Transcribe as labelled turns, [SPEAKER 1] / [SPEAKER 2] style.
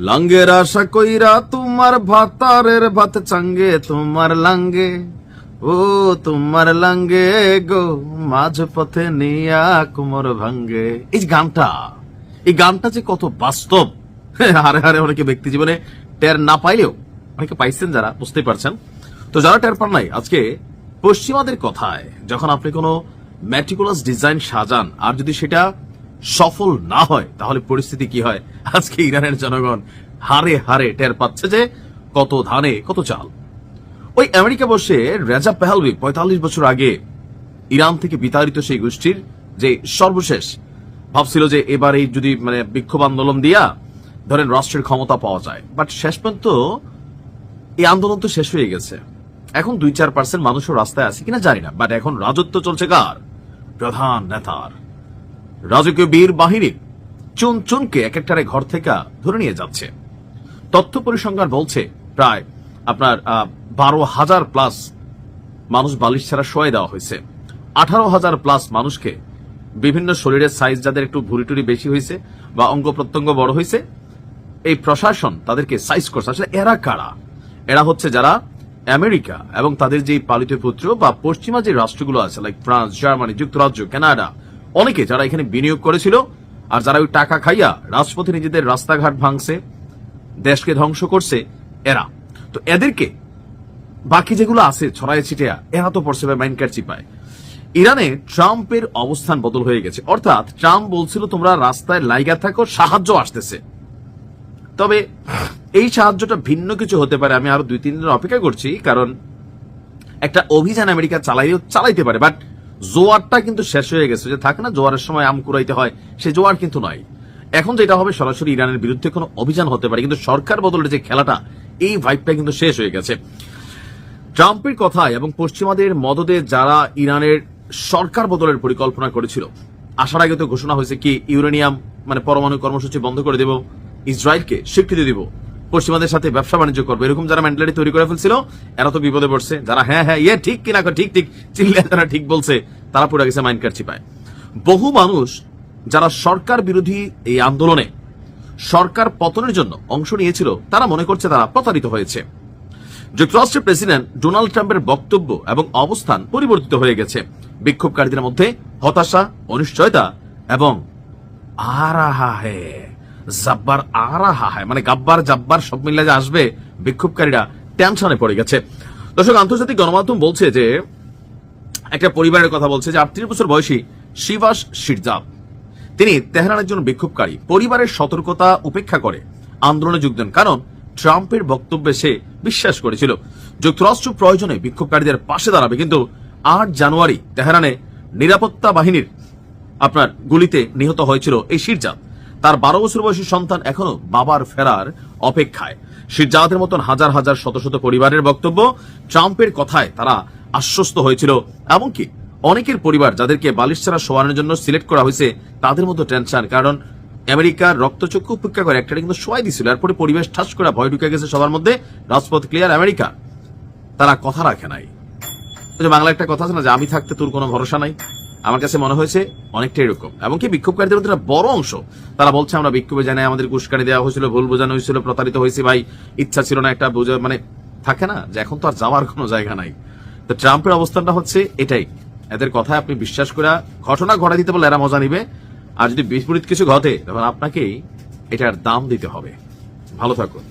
[SPEAKER 1] লাঙ্গের আশা কইরা তোমার ভাতারের ভাত চাঙ্গে তোমার লাঙ্গে, ও তোমার লাঙ্গে গো মাঝ পথে নিয়া কুমোর ভাঙ্গে। এই যে গানটা, এই গানটা যে কত বাস্তব, হারে হারে অনেকে ব্যক্তি জীবনে টের না পাইলেও অনেকে পাইছেন, যারা বুঝতেই পারছেন। তো যারা টের পান নাই, আজকে পশ্চিমাদের কথায় যখন আপনি কোনো ম্যাটিকুলাস ডিজাইন সাজান আর যদি সেটা সফল না হয় তাহলে পরিস্থিতি কি হয়, আজকে ইরানের জনগণ হারে হারে টের পাচ্ছে যে কত ধানে কত চাল। ওই আমেরিকা বসে রেজা পেহলভি ৪৫ বছর আগে ইরান থেকে বিতাড়িত সেই গোষ্ঠীর যে সর্বশেষ ভাবছিল যে এবার এই যদি বিক্ষোভ আন্দোলন দিয়া ধরেন রাষ্ট্রের ক্ষমতা পাওয়া যায়, বাট শেষ পর্যন্ত এই আন্দোলন তো শেষ হয়ে গেছে। এখন ২-৪% মানুষও রাস্তায় আছে কিনা জানি না, বাট এখন রাজত্ব চলছে কার? প্রধান নেতার। রাজকীয় বীর বাহিনীর চুন চুনকে এক একটারে ঘর থেকে ধরে নিয়ে যাচ্ছে। তথ্য পরিসংখ্যান বলছে প্রায় আপনার ১২,০০০ প্লাস মানুষ বালিশ ছাড়া শোয়াই দেওয়া হয়েছে। ১৮,০০০ প্লাস মানুষকে বিভিন্ন শরীরের সাইজ, যাদের একটু ভুঁড়ি টুরি বেশি হয়েছে বা অঙ্গ প্রত্যঙ্গ বড় হয়েছে, এই প্রশাসন তাদেরকে সাইজ করছে। আসলে এরা কারা? এরা হচ্ছে যারা আমেরিকা এবং তাদের যে পালিত পুত্র বা পশ্চিমা যে রাষ্ট্রগুলো আছে লাইক ফ্রান্স, জার্মানি, যুক্তরাজ্য, কানাডা, অনেকে যারা এখানে বিনিয়োগ করেছিল আর যারা ওই টাকা খাইয়া রাজপথে নিজেদের রাস্তাঘাট ভাঙছে, দেশকে ধ্বংস করছে, এরা। তো এদেরকে বাকি যেগুলো আছে ছড়ায় ছিটিয়া এরা তো পড়ছে মাইনকার চিপায়। ইরানে ট্রাম্পের অবস্থান বদল হয়ে গেছে, অর্থাৎ ট্রাম্প বলছিল তোমরা রাস্তায় লাইগা থাকো, সাহায্য আসতেছে। তবে এই সাহায্যটা ভিন্ন কিছু হতে পারে। আমি আরো ২-৩ দিন অপেক্ষা করছি, কারণ একটা অভিযান আমেরিকা চালাইতে পারে, বাট জোয়ারটা কিন্তু শেষ হয়ে গেছে। যে থাকে না জোয়ারের সময় আম কুড়াইতে হয়, সে জোয়ার কিন্তু নয়। এখন যেটা হবে সরাসরি ইরানের বিরুদ্ধে কোনো অভিযান হতে পারে, কিন্তু সরকার বদলের যে খেলাটা, এই ভাইবটা কিন্তু শেষ হয়ে গেছে। ট্রাম্পের কথায় এবং পশ্চিমাদের মদদে যারা ইরানের সরকার বদলের পরিকল্পনা করেছিল, আসার আগে তো ঘোষণা হয়েছে কি ইউরেনিয়াম পরমাণু কর্মসূচি বন্ধ করে দেব, ইসরায়েলকে স্বীকৃতি দিব, পশ্চিমাদের সাথে ব্যবসা বাণিজ্য করবো, এরকম যারা মেন্টালিটি তৈরি করে ফেলছিল এরা তো বিপদে পড়ছে। যারা হ্যাঁ হ্যাঁ ইয়ে ঠিক কিনা ঠিক ঠিক চিল্লে যারা ঠিক বলছে, তারা পুরো গেছে মাইনকার চিপায়। বহু মানুষ যারা সরকার বিরোধী এই আন্দোলনে সরকার পতনের জন্য অংশ নিয়েছিল, তারা মনে করছে তারা প্রতারিত হয়েছে। যুক্তরাষ্ট্রের প্রেসিডেন্ট ডোনাল্ড ট্রাম্পের বক্তব্য এবং অবস্থান পরিবর্তিত হয়ে গেছে। বিক্ষোভকারীদের মধ্যে হতাশা, অনিশ্চয়তা এবং গাব্বার জাব্বার সব মিলে যে আসবে, বিক্ষোভকারীরা টেনশনে পড়ে গেছে। দর্শক, আন্তর্জাতিক গণমাধ্যম বলছে যে একটা পরিবারের কথা বলছে যে ৩৮ বছর বয়সী শিভাস শিরজাব, তিনি তেহরানের জন্য বিক্ষোভকারী পরিবারের সতর্কতা উপেক্ষা করে আন্দোলনে যোগ দেন, কারণ ট্রাম্পের বক্তব্যে সে বিশ্বাস করেছিল যুক্তরাষ্ট্র প্রয়োজনে বিক্ষোভকারীদের পাশে দাঁড়াবে। কিন্তু ৮ জানুয়ারি তেহরানে নিরাপত্তা বাহিনীর গুলিতে নিহত হয়েছিল এই শিরজাদ। তার ১২ বছর বয়সী সন্তান এখনো বাবার ফেরার অপেক্ষায়। শিরজাদের মতন হাজার হাজার শত শত পরিবারের বক্তব্য, ট্রাম্পের কথায় তারা আশ্বস্ত হয়েছিল। এমনকি অনেকের পরিবার যাদেরকে বালিশ ছাড়া শোয়ানোর জন্য সিলেক্ট করা হয়েছে, তাদের মধ্যে টেনশন, কারণ আমেরিকার রক্তচক্ষু উপেক্ষা করে একটা কিন্তু শোয়াই দিছিল। এরপরে পরিবেশ ঠাস করে ভয় ঢুকে গেছে সবার মধ্যে, রাজপথ ক্লিয়ার। আমেরিকা তারা কথা রাখে নাই। বাংলা একটা কথা আছে না যে আমি থাকতে তোর কোনো ভরসা নাই, আমার কাছে মনে হয়েছে অনেকটা এরকম। এমনকি বিক্ষোভকারীদের মধ্যে বড় অংশ তারা বলছে আমরা বিক্ষোভে জানাই, আমাদের উস্কানি দেওয়া হয়েছিল, ভুল বোঝানো হয়েছিল, প্রতারিত হয়েছে ভাই, ইচ্ছা ছিল না। একটা থাকে না যে এখন তো আর যাওয়ার কোনো জায়গা নাই। তো ট্রাম্পের অবস্থানটা হচ্ছে এটাই, এদের কথায় আপনি বিশ্বাস করে ঘটনা ঘটা দিতে বলে এরা মজা নিবে, আর যদি বিপরীত কিছু ঘটে তখন আপনাকেই এটার দাম দিতে হবে। ভালো থাকুন।